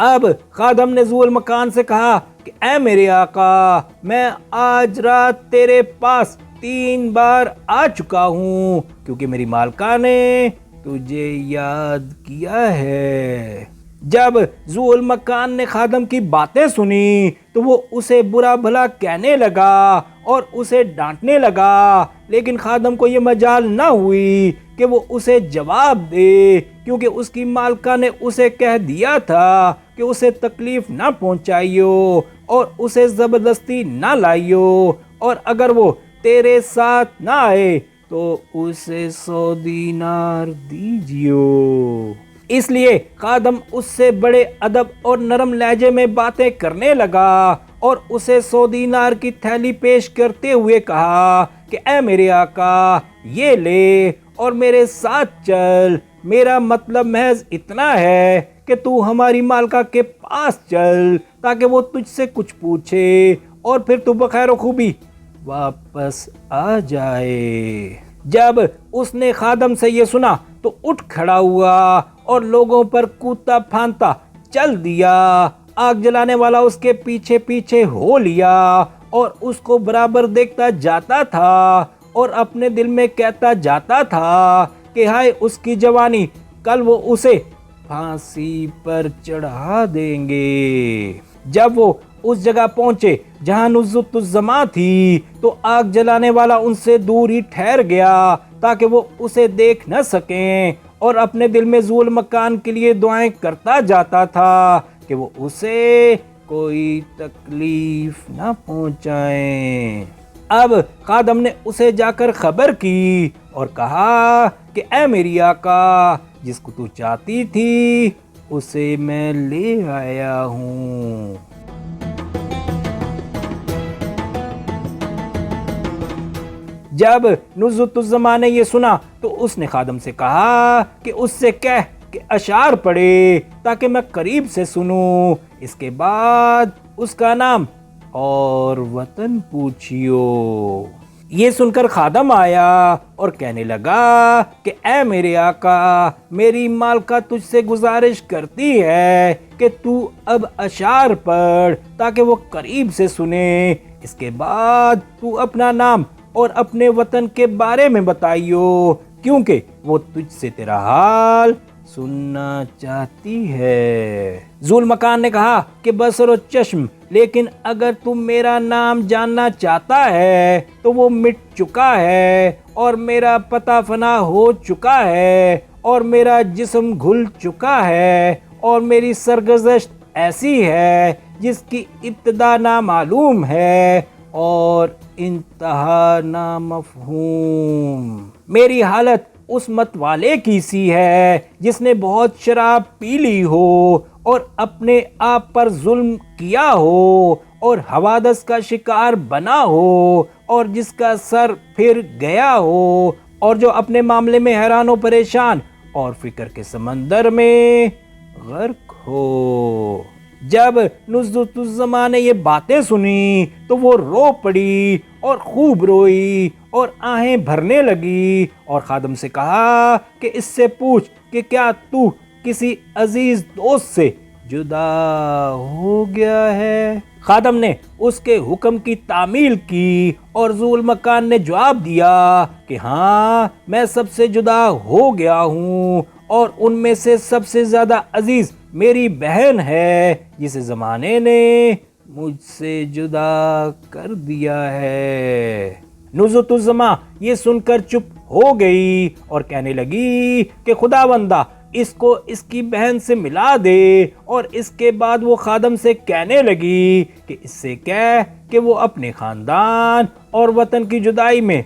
اب خادم نے ذو المکان سے کہا کہ اے میرے آقا، میں آج رات تیرے پاس 3 بار آ چکا ہوں کیونکہ میری مالکہ نے تجھے یاد کیا ہے۔ جب ذو المکان نے خادم کی باتیں سنی تو وہ اسے برا بھلا کہنے لگا اور اسے ڈانٹنے لگا، لیکن خادم کو یہ مجال نہ ہوئی کہ وہ اسے جواب دے، کیونکہ اس کی مالکہ نے اسے کہہ دیا تھا کہ اسے تکلیف نہ پہنچائیو اور اسے زبردستی نہ لائیو، اور اگر وہ تیرے ساتھ نہ آئے تو اسے 100 دینار دیجیو۔ اس لیے خادم اس سے بڑے ادب اور نرم لہجے میں باتیں کرنے لگا اور اسے 100 دینار کی تھیلی پیش کرتے ہوئے کہا کہ اے میرے آقا، یہ لے اور میرے ساتھ چل۔ میرا مطلب محض اتنا ہے کہ تو ہماری مالکہ کے پاس چل تاکہ وہ تجھ سے کچھ پوچھے اور پھر تو بخیر و خوبی واپس آ جائے۔ جب اس نے خادم سے یہ سنا تو اٹھ کھڑا ہوا اور لوگوں پر کودتا پھاندتا چل دیا۔ آگ جلانے والا اس کے پیچھے پیچھے ہو لیا اور اس کو برابر دیکھتا جاتا تھا اور اپنے دل میں کہتا جاتا تھا کہ ہائے اس کی جوانی، کل وہ اسے پھانسی پر چڑھا دیں گے۔ جب وہ اس جگہ پہنچے جہاں نزلۃ الزما تھی تو آگ جلانے والا ان سے دور ہی ٹھہر گیا تاکہ وہ اسے دیکھ نہ سکیں، اور اپنے دل میں ذو المکان کے لیے دعائیں کرتا جاتا تھا کہ وہ اسے کوئی تکلیف نہ پہنچائیں۔ اب خادم نے اسے جا کر خبر کی اور کہا کہ اے میری آقا، جس کو تو چاہتی تھی اسے میں لے آیا ہوں۔ جب نزلۃ الزما نے یہ سنا تو اس نے خادم سے کہا کہ اس سے کہہ کہ اشعار پڑھے تاکہ میں قریب سے سنوں، اس کے بعد اس کا نام اور وطن پوچھیو۔ یہ سن کر خادم آیا اور کہنے لگا کہ اے میرے آقا، میری مالکہ تجھ سے گزارش کرتی ہے کہ تو اب اشعار پڑھ تاکہ وہ قریب سے سنے، اس کے بعد تو اپنا نام اور اپنے وطن کے بارے میں بتائیو، کیونکہ وہ تجھ سے تیرا حال سننا چاہتی ہے۔ ذو المکان نے کہا کہ بصر و چشم، لیکن اگر تم میرا نام جاننا چاہتا ہے تو وہ مٹ چکا ہے اور میرا پتہ فنا ہو چکا ہے اور میرا جسم گھل چکا ہے اور میری سرگزشت ایسی ہے جس کی ابتدا نامعلوم ہے اور انتہا نامفہوم۔ میری حالت اس مت والے کی سی ہے جس نے بہت شراب پی لی ہو اور اپنے آپ پر ظلم کیا ہو اور حوادث کا شکار بنا ہو اور جس کا سر پھر گیا ہو اور جو اپنے معاملے میں حیران و پریشان اور فکر کے سمندر میں غرق ہو۔ جب نزلۃ الزما نے یہ باتیں سنی تو وہ رو پڑی اور خوب روئی اور آہیں بھرنے لگی اور خادم سے کہا کہ اس سے پوچھ کہ کیا تو کسی عزیز دوست سے جدا ہو گیا ہے۔ خادم نے اس کے حکم کی تعمیل کی اور ذو المکان نے جواب دیا کہ ہاں، میں سب سے جدا ہو گیا ہوں اور ان میں سے سب سے زیادہ عزیز میری بہن ہے جسے زمانے نے مجھ سے جدا کر دیا ہے۔ نزلۃ الزما یہ سن کر چپ ہو گئی اور کہنے لگی کہ خداوندہ، اس کو اس کی بہن سے ملا دے، اور اس کے بعد وہ خادم سے کہنے لگی کہ اس سے کہہ کہ وہ اپنے خاندان اور وطن کی جدائی میں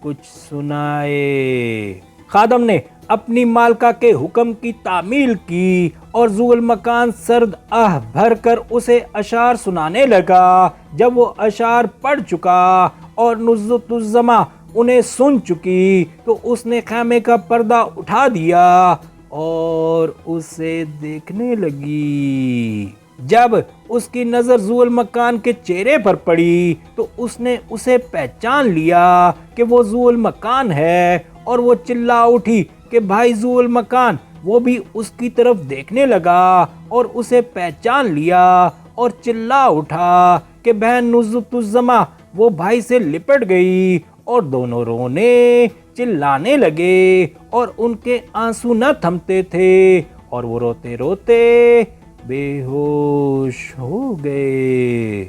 کچھ سنائے۔ خادم نے اپنی مالکہ کے حکم کی تعمیل کی اور ذو المکان سرد آہ بھر کر اسے اشعار سنانے لگا۔ جب وہ اشعار پڑھ چکا اور نزلۃ الزما انہیں سن چکی تو اس نے خیمے کا پردہ اٹھا دیا اور اسے دیکھنے لگی۔ جب اس کی نظر ذو المکان کے چہرے پر پڑی تو اس نے اسے پہچان لیا کہ وہ ذو المکان ہے، اور وہ چلا اٹھی کہ بھائی ذو المکان، وہ بھی اس کی طرف دیکھنے لگا اور اسے پہچان لیا اور چلا اٹھا کہ بہن نزہت الزما وہ بھائی سے لپٹ گئی اور دونوں رونے چلانے لگے اور ان کے آنسو نہ تھمتے تھے اور وہ روتے روتے بے ہوش ہو گئے۔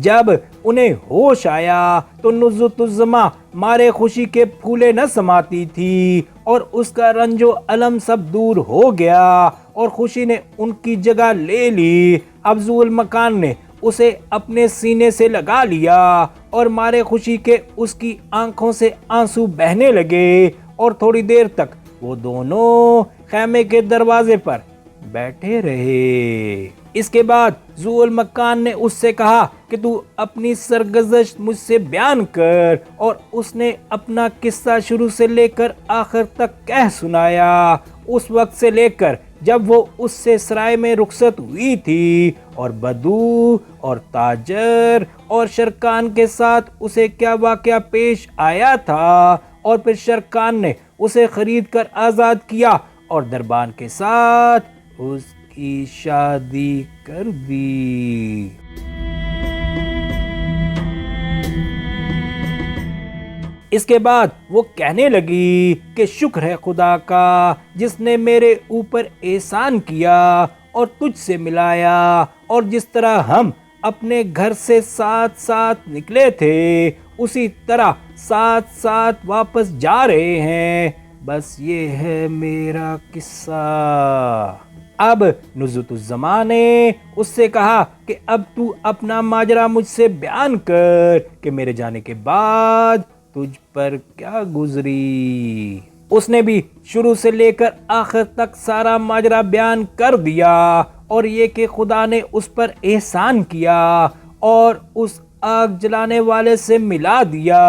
جب انہیں ہوش آیا تو نزہت الزما مارے خوشی کے پھولے نہ سماتی تھی اور اس کا رنج و الم سب دور ہو گیا اور خوشی نے ان کی جگہ لے لی۔ اب ذو المکان نے اسے اپنے سینے سے لگا لیا اور مارے خوشی کے اس کی آنکھوں سے آنسو بہنے لگے اور تھوڑی دیر تک وہ دونوں خیمے کے دروازے پر بیٹھے رہے۔ اس کے بعد ذو المکان نے اس سے کہا کہ تو اپنی سرگزشت مجھ سے بیان کر، اور اس نے اپنا قصہ شروع سے لے کر آخر تک کہہ سنایا، اس وقت سے لے کر جب وہ اس سے سرائے میں رخصت ہوئی تھی اور بدو اور تاجر اور شرکان کے ساتھ اسے کیا واقعہ پیش آیا تھا، اور پھر شرکان نے اسے خرید کر آزاد کیا اور دربان کے ساتھ اس کی شادی کر دی۔ اس کے بعد وہ کہنے لگی کہ شکر ہے خدا کا جس نے میرے اوپر احسان کیا اور تجھ سے ملایا، اور جس طرح ہم اپنے گھر سے ساتھ ساتھ نکلے تھے اسی طرح ساتھ ساتھ واپس جا رہے ہیں۔ بس یہ ہے میرا قصہ۔ اب نزہت الزما نے اس سے کہا کہ اب تو اپنا ماجرا مجھ سے بیان کر کہ میرے جانے کے بعد تجھ پر کیا گزری۔ اس نے بھی شروع سے لے کر آخر تک سارا ماجرا بیان کر دیا، اور یہ کہ خدا نے اس پر احسان کیا اور اس آگ جلانے والے سے ملا دیا،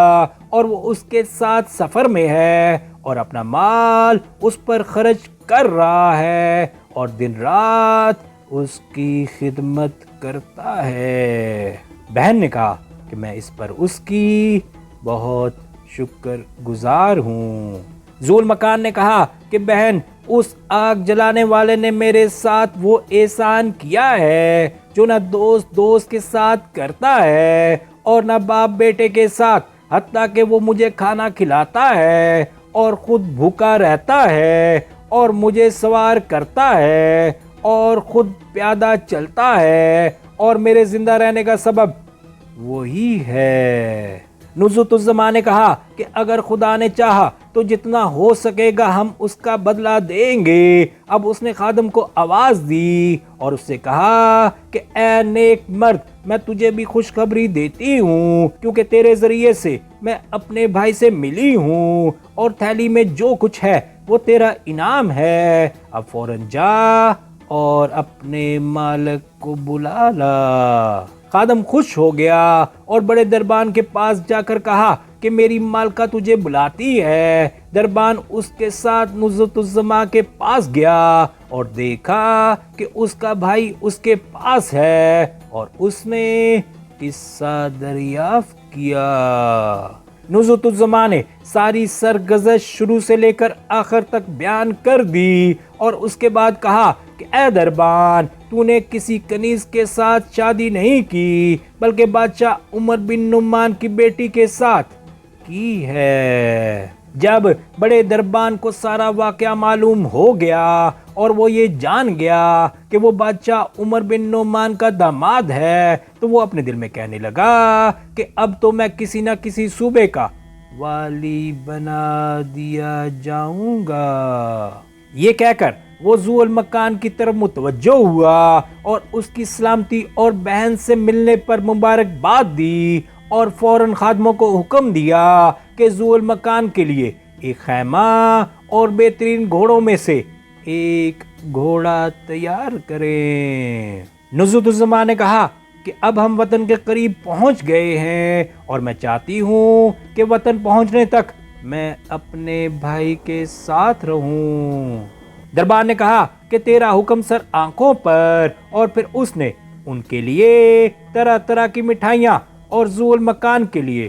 اور وہ اس کے ساتھ سفر میں ہے اور اپنا مال اس پر خرچ کر رہا ہے اور دن رات اس کی خدمت کرتا ہے۔ بہن نے کہا کہ میں اس پر اس کی بہت شکر گزار ہوں۔ ذو المکان نے کہا کہ بہن، اس آگ جلانے والے نے میرے ساتھ وہ احسان کیا ہے جو نہ دوست کے ساتھ کرتا ہے اور نہ باپ بیٹے کے ساتھ، حتیٰ کہ وہ مجھے کھانا کھلاتا ہے اور خود بھوکا رہتا ہے اور مجھے سوار کرتا ہے اور خود پیادہ چلتا ہے، اور میرے زندہ رہنے کا سبب وہی ہے۔ نزہت الزما نے کہا کہ اگر خدا نے چاہا تو جتنا ہو سکے گا ہم اس کا بدلہ دیں گے۔ اب اس نے خادم کو آواز دی اور اس سے کہا کہ اے نیک مرد، میں تجھے بھی خوشخبری دیتی ہوں، کیونکہ تیرے ذریعے سے میں اپنے بھائی سے ملی ہوں، اور تھیلی میں جو کچھ ہے وہ تیرا انعام ہے۔ اب فوراً جا اور اپنے مالک کو بلا لا۔ خادم خوش ہو گیا اور بڑے دربان کے پاس جا کر کہا کہ میری مالکہ تجھے بلاتی ہے۔ دربان اس کے ساتھ نزہت الزما کے پاس گیا اور دیکھا کہ اس کا بھائی اس کے پاس ہے، اور اس نے قصہ دریافت کیا۔ نزہت الزما نے ساری سرگزشت شروع سے لے کر آخر تک بیان کر دی، اور اس کے بعد کہا کہ اے دربان، تو نے کسی کنیز کے ساتھ شادی نہیں کی بلکہ بادشاہ عمر بن نعمان کی بیٹی کے ساتھ کی ہے۔ جب بڑے دربان کو سارا واقعہ معلوم ہو گیا اور وہ یہ جان گیا کہ وہ بادشاہ عمر بن نعمان کا داماد ہے، تو وہ اپنے دل میں کہنے لگا کہ اب تو میں کسی نہ کسی صوبے کا والی بنا دیا جاؤں گا۔ یہ کہہ کر وہ ذو المکان کی طرف متوجہ ہوا اور اس کی سلامتی اور بہن سے ملنے پر مبارکباد دی، اور فوراً خادموں کو حکم دیا کہ ذو المکان کے لیے ایک خیمہ اور بہترین گھوڑوں میں سے ایک گھوڑا تیار کریں۔ نزہت الزما نے کہا کہ اب ہم وطن کے قریب پہنچ گئے ہیں، اور میں چاہتی ہوں کہ وطن پہنچنے تک میں اپنے بھائی کے ساتھ رہوں۔ دربان نے کہا کہ تیرا حکم سر آنکھوں پر، اور پھر اس نے ان کے لیے طرح طرح کی مٹھائیاں اور ذو المکان کے لیے